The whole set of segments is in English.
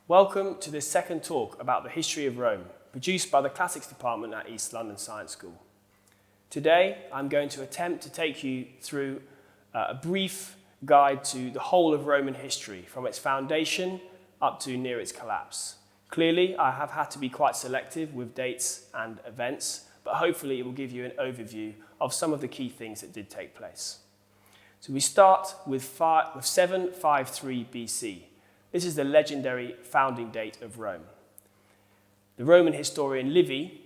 Welcome to this second talk about the history of Rome, produced by the Classics Department at East London Science School. Today, I'm going to attempt to take you through a brief guide to the whole of Roman history, from its foundation up to near its collapse. Clearly, I have had to be quite selective with dates and events, but hopefully it will give you an overview of some of the key things that did take place. So we start with 753 BC. This is the legendary founding date of Rome. The Roman historian Livy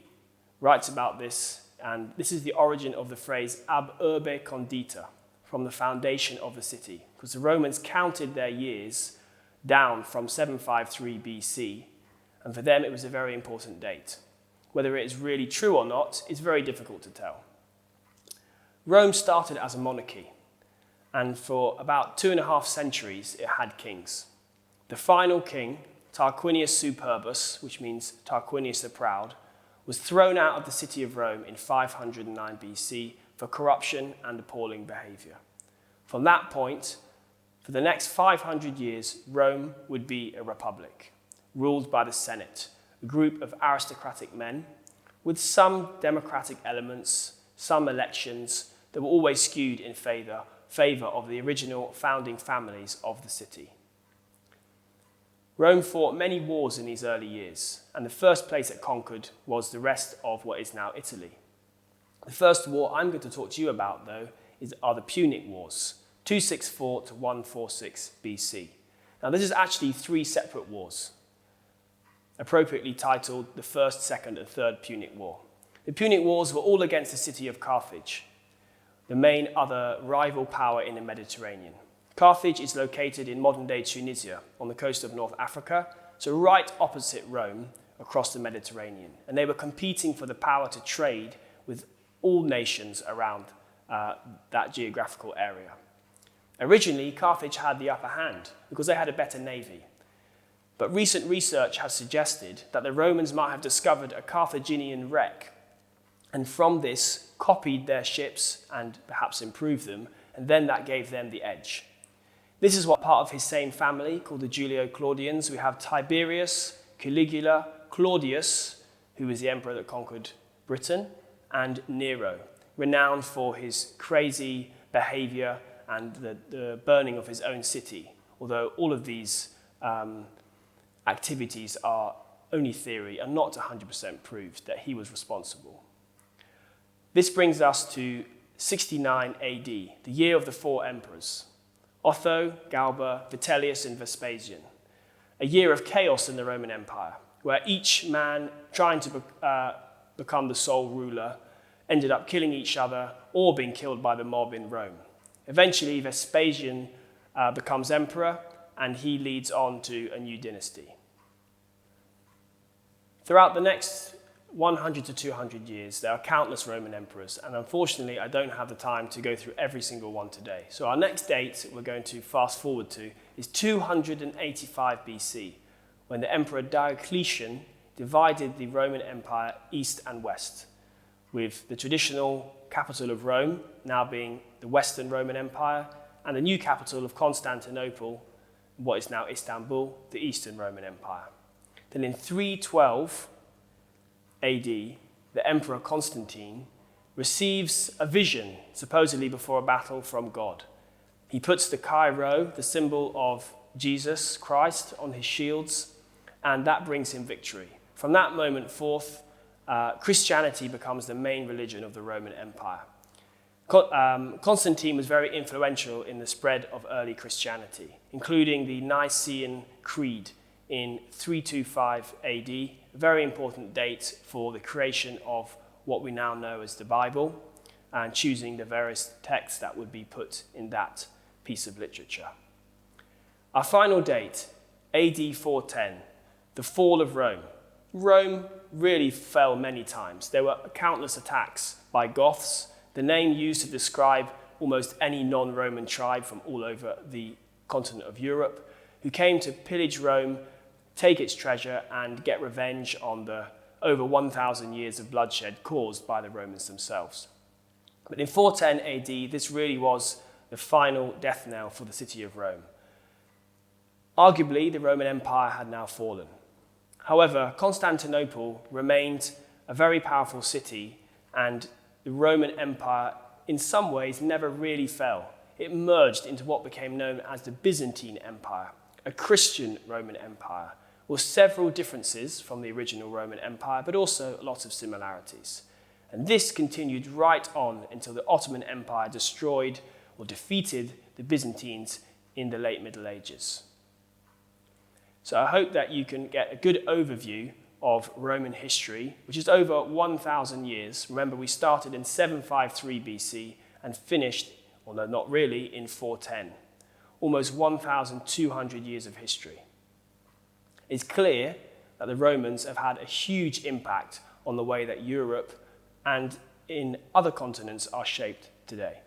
writes about this, and this is the origin of the phrase ab urbe condita, from the foundation of the city, because the Romans counted their years down from 753 BC, and for them it was a very important date. Whether it is really true or not is very difficult to tell. Rome started as a monarchy, and for about 2.5 centuries it had kings. The final king, Tarquinius Superbus, which means Tarquinius the Proud, was thrown out of the city of Rome in 509 BC for corruption and appalling behavior. From that point, for the next 500 years, Rome would be a republic, ruled by the Senate, a group of aristocratic men with some democratic elements, some elections that were always skewed in favor of the original founding families of the city. Rome fought many wars in these early years, and the first place it conquered was the rest of what is now Italy. The first war I'm going to talk to you about, though, are the Punic Wars, 264 to 146 BC. Now, this is actually 3 separate wars, appropriately titled the First, Second, and Third Punic War. The Punic Wars were all against the city of Carthage, the main other rival power in the Mediterranean. Carthage is located in modern-day Tunisia on the coast of North Africa, so right opposite Rome across the Mediterranean. And they were competing for the power to trade with all nations around that geographical area. Originally, Carthage had the upper hand because they had a better navy. But recent research has suggested that the Romans might have discovered a Carthaginian wreck, and from this copied their ships and perhaps improved them, and then that gave them the edge. This is what part of his same family, called the Julio-Claudians. We have Tiberius, Caligula, Claudius, who was the emperor that conquered Britain, and Nero, renowned for his crazy behavior and the burning of his own city, although all of these activities are only theory and not 100% proved that he was responsible. This brings us to 69 AD, the year of the 4 emperors. Otho, Galba, Vitellius, and Vespasian. A year of chaos in the Roman Empire, where each man trying to become the sole ruler ended up killing each other or being killed by the mob in Rome. Eventually, Vespasian becomes emperor, and he leads on to a new dynasty. Throughout the next 100 to 200 years, there are countless Roman emperors, and unfortunately, I don't have the time to go through every single one today. So our next date we're going to fast forward to is 285 BC, when the Emperor Diocletian divided the Roman Empire east and west, with the traditional capital of Rome now being the Western Roman Empire, and the new capital of Constantinople, what is now Istanbul, the Eastern Roman Empire. Then in 312 AD, the Emperor Constantine receives a vision, supposedly before a battle, from God. He puts the Chi-Rho, the symbol of Jesus Christ, on his shields, and that brings him victory. From that moment forth, Christianity becomes the main religion of the Roman Empire. Constantine was very influential in the spread of early Christianity, including the Nicene Creed in 325 AD, a very important date for the creation of what we now know as the Bible, and choosing the various texts that would be put in that piece of literature. Our final date, AD 410, the fall of Rome. Rome really fell many times. There were countless attacks by Goths, the name used to describe almost any non-Roman tribe from all over the continent of Europe, who came to pillage Rome, take its treasure, and get revenge on the over 1,000 years of bloodshed caused by the Romans themselves. But in 410 AD, this really was the final death knell for the city of Rome. Arguably, the Roman Empire had now fallen. However, Constantinople remained a very powerful city, and the Roman Empire, in some ways, never really fell. It merged into what became known as the Byzantine Empire, a Christian Roman Empire, with several differences from the original Roman Empire, but also a lot of similarities. And this continued right on until the Ottoman Empire destroyed or defeated the Byzantines in the late Middle Ages. So I hope that you can get a good overview of Roman history, which is over 1,000 years. Remember, we started in 753 BC and finished, although not really, in 410. Almost 1,200 years of history. It's clear that the Romans have had a huge impact on the way that Europe and in other continents are shaped today.